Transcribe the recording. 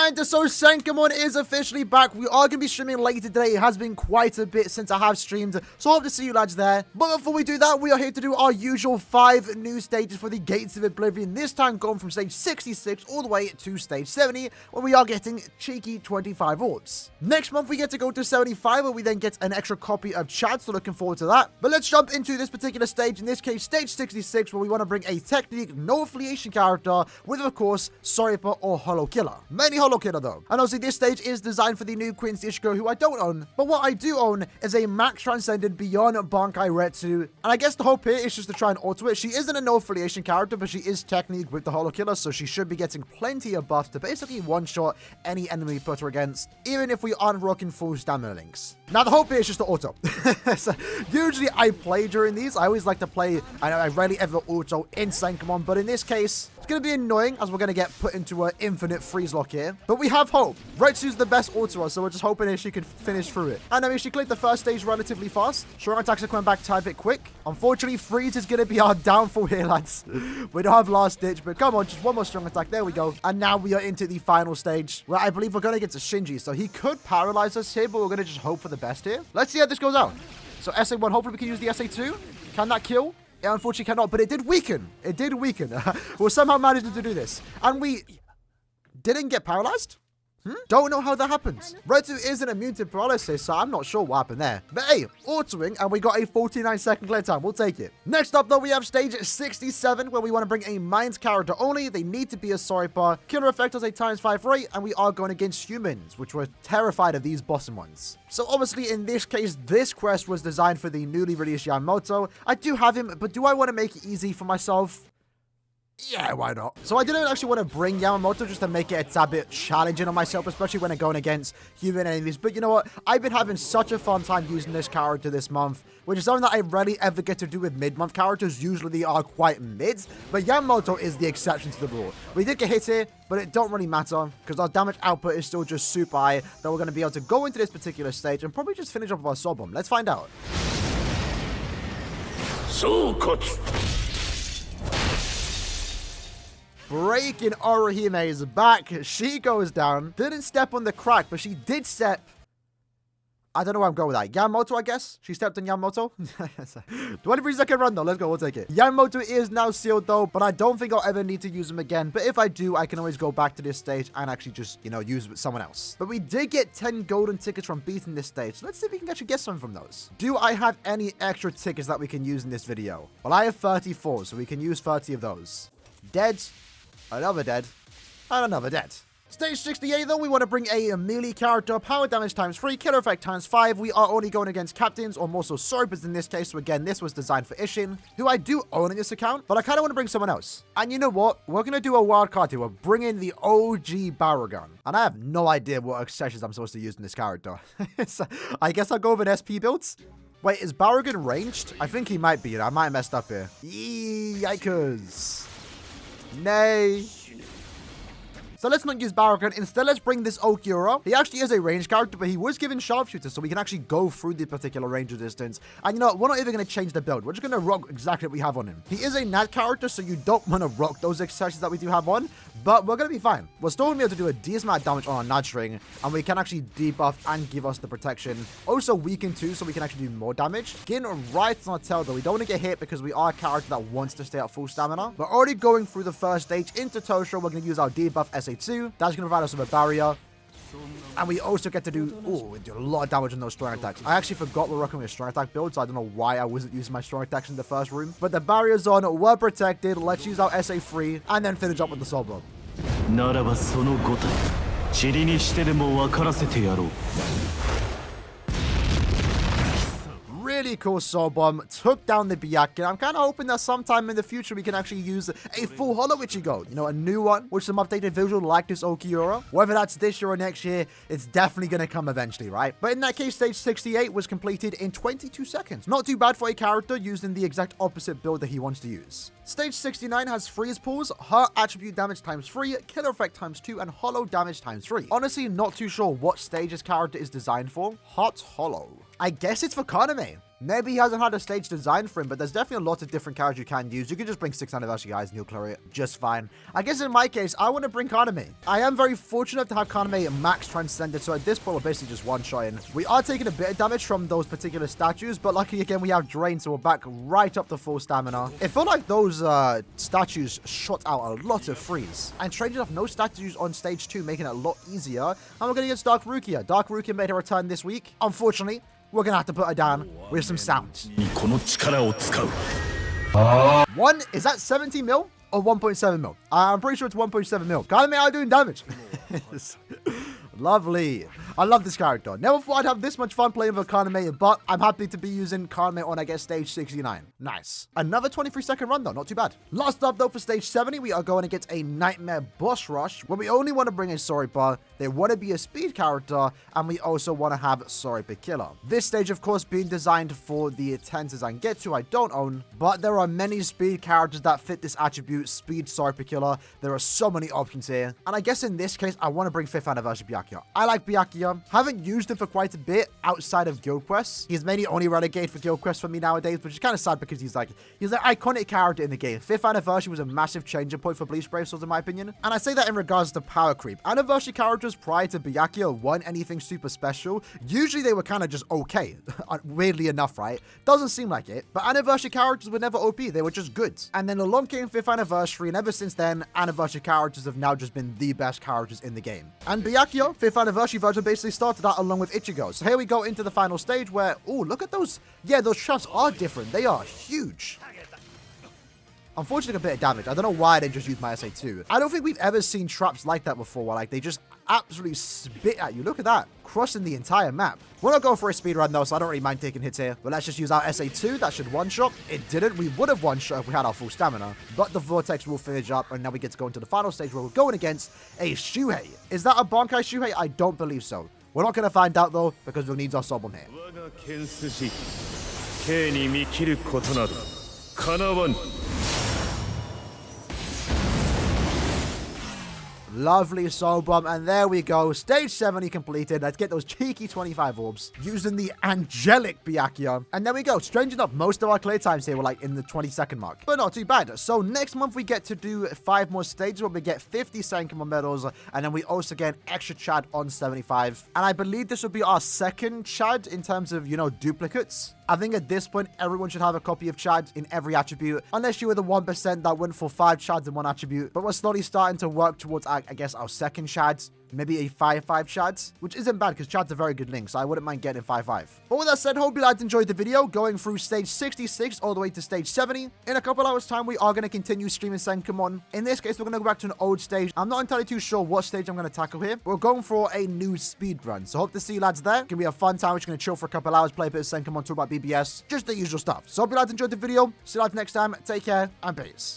And so Senkaimon is officially back. We are going to be streaming later today. It has been quite a bit since I have streamed, so I hope to see you lads there. But before we do that, we are here to do our usual 5 new stages for the Gates of Oblivion. This time going from stage 66 all the way to stage 70, where we are getting cheeky 25 orts. Next month, we get to go to 75, where we then get an extra copy of Chad, so looking forward to that. But let's jump into this particular stage, in this case, stage 66, where we want to bring a technique, no affiliation character with, of course, Soripa or Hollow Killer. Mainly Hollow Killer, though. And obviously, this stage is designed for the new Queen's Ishiko, who I don't own. But what I do own is a Max Transcended Beyond Bankai Retsu. And I guess the hope here is just to try and auto it. She isn't a no affiliation character, but she is technique with the Hollow Killer, so she should be getting plenty of buffs to basically one-shot any enemy we put her against, even if we aren't rocking full stamina links. Now, the hope here is just to auto. So, usually, I play during these. I always like to play, and I rarely ever auto in Senkaimon, but in this case, it's going to be annoying as we're going to get put into an infinite freeze lock here. But we have hope. Retsu's the best autoer, so we're just hoping that she can finish through it. And I mean, she cleared the first stage relatively fast. Strong attacks are coming back a bit quick. Unfortunately, freeze is going to be our downfall here, lads. We don't have last ditch, but come on, just one more strong attack. There we go. And now we are into the final stage, where I believe we're going to get to Shinji. So he could paralyze us here, but we're going to just hope for the best here. Let's see how this goes out. So SA1, hopefully we can use the SA2. Can that kill? It unfortunately cannot, but it did weaken. It did weaken. We'll somehow manage to do this. And we didn't get paralyzed? Don't know how that happened. Retsu isn't immune to paralysis, so I'm not sure what happened there. But hey, autoing, and we got a 49-second clear time. We'll take it. Next up, though, we have stage 67, where we want to bring a mind character only. They need to be a Soripa. Killer effect has a ×5 rate, and we are going against humans, which we're terrified of these bossing ones. So obviously, in this case, this quest was designed for the newly released Yamamoto. I do have him, but do I want to make it easy for myself? Yeah, why not? So I didn't actually want to bring Yamamoto just to make it a tad bit challenging on myself, especially when I'm going against human enemies. But you know what? I've been having such a fun time using this character this month, which is something that I rarely ever get to do with mid-month characters. Usually they are quite mid, but Yamamoto is the exception to the rule. We did get hit here, but it don't really matter because our damage output is still just super high, that we're going to be able to go into this particular stage and probably just finish off with our soul bomb. Let's find out. Breaking Aaroniero is back. She goes down. Didn't step on the crack, but she did step. I don't know where I'm going with that. Yamamoto, I guess. She stepped on Yamamoto. 23-second run, though. Let's go. We'll take it. Yamamoto is now sealed, though, but I don't think I'll ever need to use him again. But if I do, I can always go back to this stage and actually just, use with someone else. But we did get 10 golden tickets from beating this stage. So let's see if we can actually get some from those. Do I have any extra tickets that we can use in this video? Well, I have 34, so we can use 30 of those. Dead. Another dead, and another dead. Stage 68, though, we want to bring a melee character, power damage ×3, killer effect ×5. We are only going against captains, or more so Soripas in this case. So again, this was designed for Ishin, who I do own in this account, but I kind of want to bring someone else. And you know what? We're going to do a wild card here. We're bringing the OG Baragon. And I have no idea what accessories I'm supposed to use in this character. So I guess I'll go with an SP build. Wait, is Baragon ranged? I think he might be. I might have messed up here. Yikers. Nay. So let's not use Baragon. Instead, let's bring this Aaroniero. He actually is a range character, but he was given sharpshooter, so we can actually go through the particular range of distance. And you know what? We're not even going to change the build. We're just going to rock exactly what we have on him. He is a Nat character, so you don't want to rock those accessories that we do have on, but we're going to be fine. We're still going to be able to do a decent amount of damage on our Nat string, and we can actually debuff and give us the protection. Also weaken too, so we can actually do more damage. Getting right on our tail, though. We don't want to get hit because we are a character that wants to stay at full stamina. We're already going through the first stage into Tosho. We're going to use our debuff SA2. That's going to provide us with a barrier. And we also get to do, we do a lot of damage on those strong attacks. I actually forgot we're rocking with a strong attack build, so I don't know why I wasn't using my strong attacks in the first room. But the barrier's on, we're protected. Let's use our SA3 and then finish up with the soul bomb. Really cool soul bomb, took down the Byakugan. I'm kind of hoping that sometime in the future we can actually use a full Hollow Ichigo, a new one with some updated visual like this Aaroniero. Whether that's this year or next year, it's definitely going to come eventually, right? But in that case, stage 68 was completed in 22 seconds. Not too bad for a character using the exact opposite build that he wants to use. Stage 69 has freeze pulls, her attribute damage ×3, killer effect ×2, and hollow damage ×3. Honestly, not too sure what stage this character is designed for. Hot Hollow. I guess it's for Kaname. Maybe he hasn't had a stage designed for him, but there's definitely a lot of different characters you can use. You can just bring 6th anniversary guys and you'll clear it just fine. I guess in my case, I want to bring Kaname. I am very fortunate to have Kaname max transcended, so at this point, we're basically just one-shotting. We are taking a bit of damage from those particular statues, but luckily again, we have Drain, so we're back right up to full stamina. It felt like those statues shot out a lot of freeze. And strangely enough, no statues on stage 2, making it a lot easier. And we're going to get Dark Rukia. Dark Rukia made her return this week. Unfortunately, we're going to have to put her down with some sounds. One, is that 70 mil or 1.7 mil? I'm pretty sure it's 1.7 mil. Kaname are doing damage. Lovely. I love this character. Never thought I'd have this much fun playing with Kaname, but I'm happy to be using Kaname on, I guess, stage 69. Nice. Another 23-second run, though. Not too bad. Last up, though, for stage 70, we are going to get a Nightmare Boss Rush, where we only want to bring in Soripa. They want to be a speed character, and we also want to have Soripa Killer. This stage, of course, being designed for the Tenses and Getsu I don't own, but there are many speed characters that fit this attribute, Speed Soripa Killer. There are so many options here, and I guess in this case, I want to bring 5th Anniversary Byakuya. I like Byakuya. Haven't used him for quite a bit outside of Guild Quests. He's mainly only relegated for Guild Quests for me nowadays, which is kind of sad because he's an iconic character in the game. 5th Anniversary was a massive changing point for Bleach Brave Swords in my opinion. And I say that in regards to power creep. Anniversary characters prior to Byakuya weren't anything super special. Usually they were kind of just okay. Weirdly enough, right? Doesn't seem like it. But Anniversary characters were never OP. They were just good. And then along came 5th Anniversary, and ever since then, Anniversary characters have now just been the best characters in the game. And Byakuya, 5th Anniversary version, basically started out along with Ichigo. So here we go into the final stage where, oh, look at those. Yeah, those traps are different. They are huge. Unfortunately, a bit of damage. I don't know why I didn't just use my SA2. I don't think we've ever seen traps like that before, where like they just absolutely spit at you. Look at that. Crossing the entire map. We're not going for a speed run though, so I don't really mind taking hits here. But let's just use our SA2. That should one-shot. It didn't. We would have one-shot if we had our full stamina. But the Vortex will finish up, and now we get to go into the final stage where we're going against a Shuhei. Is that a Bankai Shuhei? I don't believe so. We're not going to find out though, because we'll need our sub on here. Lovely soul bomb, and there we go. Stage 70 completed. Let's get those cheeky 25 orbs using the angelic Byakuya. And there we go. Strange enough, most of our clear times here were like in the 20-second mark, but not too bad. So next month we get to do 5 more stages where we get 50 Senkaimon medals, and then we also get extra Chad on 75. And I believe this will be our second Chad in terms of, duplicates. I think at this point, everyone should have a copy of Chad in every attribute, unless you were the 1% that went for 5 Chads in one attribute. But we're slowly starting to work towards, I guess, our second Chads. Maybe a 5-5 Chads, which isn't bad because Chad's a very good link, so I wouldn't mind getting 5-5. But with that said, hope you guys enjoyed the video, going through stage 66 all the way to stage 70. In a couple hours time, we are going to continue streaming Senkaimon. In this case, we're going to go back to an old stage. I'm not entirely too sure what stage I'm going to tackle here. We're going for a new speed run, so hope to see you lads there. It's going to be a fun time. We're just going to chill for a couple hours, play a bit of Senkaimon, talk about BBS, just the usual stuff. So hope you guys enjoyed the video. See you lads next time. Take care and peace.